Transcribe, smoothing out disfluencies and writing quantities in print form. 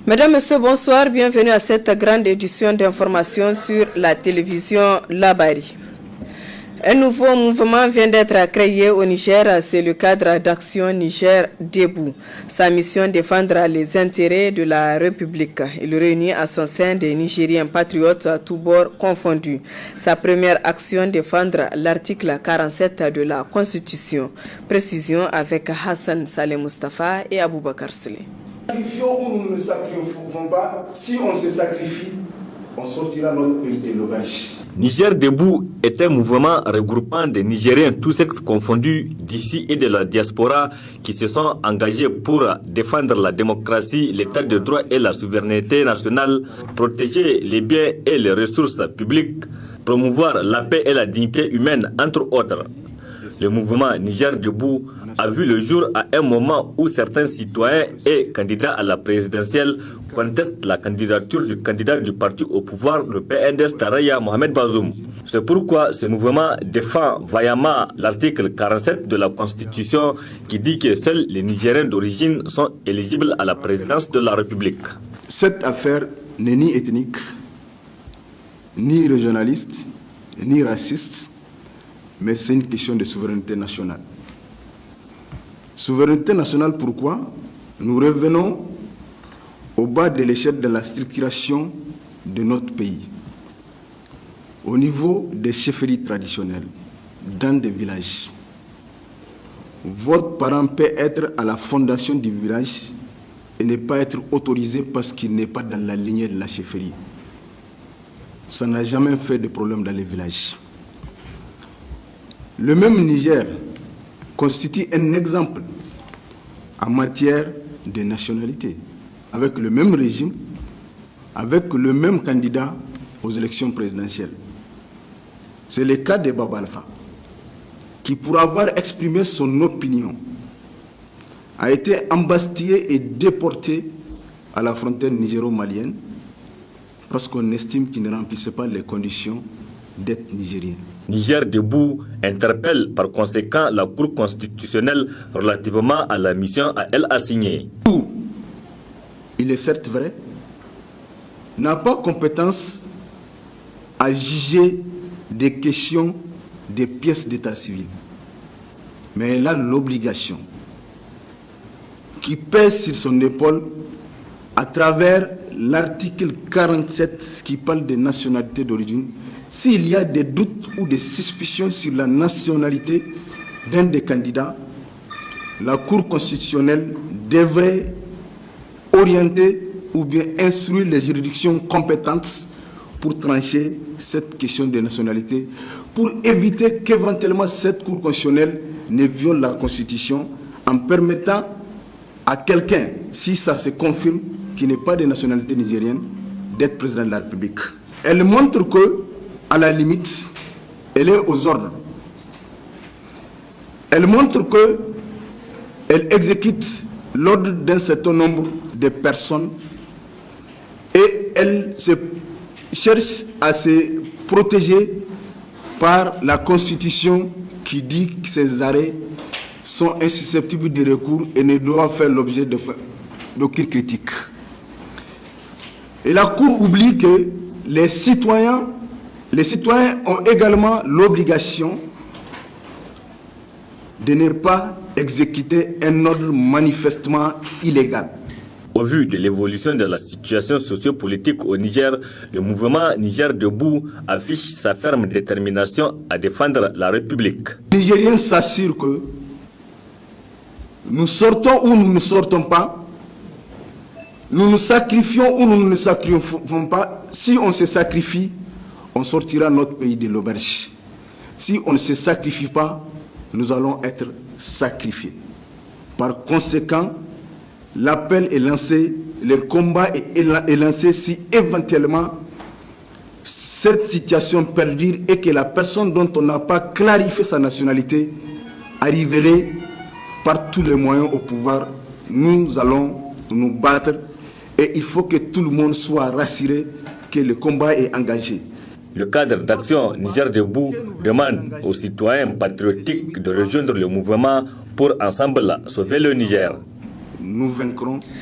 Mesdames, Messieurs, bonsoir. Bienvenue à cette grande édition d'information sur la télévision Labari. Un nouveau mouvement vient d'être créé au Niger, c'est le cadre d'action Niger Debout. Sa mission, défendre les intérêts de la République. Il réunit à son sein des Nigériens patriotes à tous bords confondus. Sa première action, défendre l'article 47 de la Constitution. Précision avec Hassan Saleh Mustafa et Aboubakar Souley. Sacrifions ou nous ne sacrifions pas, si on se sacrifie, on sortira notre pays de l'auberge. Niger Debout est un mouvement regroupant des Nigériens tous sexes confondus d'ici et de la diaspora qui se sont engagés pour défendre la démocratie, l'état de droit et la souveraineté nationale, protéger les biens et les ressources publiques, promouvoir la paix et la dignité humaine, entre autres. Le mouvement Niger Debout a vu le jour à un moment où certains citoyens et candidats à la présidentielle contestent la candidature du candidat du parti au pouvoir, le PNDS Taraya Mohamed Bazoum. C'est pourquoi ce mouvement défend vaillamment l'article 47 de la Constitution qui dit que seuls les Nigériens d'origine sont éligibles à la présidence de la République. Cette affaire n'est ni ethnique, ni régionaliste, ni raciste, mais c'est une question de souveraineté nationale. Souveraineté nationale, pourquoi? Nous revenons au bas de l'échelle de la structuration de notre pays. Au niveau des chefferies traditionnelles, dans des villages. Votre parent peut être à la fondation du village et ne pas être autorisé parce qu'il n'est pas dans la lignée de la chefferie. Ça n'a jamais fait de problème dans les villages. Le même Niger constitue un exemple en matière de nationalité, avec le même régime, avec le même candidat aux élections présidentielles. C'est le cas de Baba Alpha, qui pour avoir exprimé son opinion, a été embastillé et déporté à la frontière nigéro-malienne parce qu'on estime qu'il ne remplissait pas les conditions d'être nigérien. Niger Debout interpelle par conséquent la Cour constitutionnelle relativement à la mission à elle assignée. Il est certes vrai, n'a pas compétence à juger des questions des pièces d'état civil, mais elle a l'obligation qui pèse sur son épaule à travers l'article 47 qui parle des nationalités d'origine. S'il y a des doutes ou des suspicions sur la nationalité d'un des candidats, la Cour constitutionnelle devrait orienter ou bien instruire les juridictions compétentes pour trancher cette question de nationalité, pour éviter qu'éventuellement cette Cour constitutionnelle ne viole la Constitution en permettant à quelqu'un, si ça se confirme, qui n'est pas de nationalité nigérienne, d'être président de la République. Elle montre que, à la limite, elle est aux ordres. Elle montre que elle exécute l'ordre d'un certain nombre de personnes et elle cherche à se protéger par la Constitution qui dit que ces arrêts sont insusceptibles de recours et ne doivent faire l'objet d'aucune critique. Et la Cour oublie que les citoyens ont également l'obligation de ne pas exécuter un ordre manifestement illégal. Au vu de l'évolution de la situation sociopolitique au Niger, le mouvement Niger Debout affiche sa ferme détermination à défendre la République. Les Nigériens s'assurent que nous sortons ou nous ne sortons pas, nous nous sacrifions ou nous ne nous sacrifions pas. Si on se sacrifie, on sortira notre pays de l'auberge. Si on ne se sacrifie pas, nous allons être sacrifiés. Par conséquent, l'appel est lancé, le combat est lancé si éventuellement cette situation perdure et que la personne dont on n'a pas clarifié sa nationalité arriverait par tous les moyens au pouvoir. Nous allons nous battre et il faut que tout le monde soit rassuré que le combat est engagé. Le cadre d'action Niger Debout demande aux citoyens patriotiques de rejoindre le mouvement pour ensemble sauver le Niger. Nous vaincrons.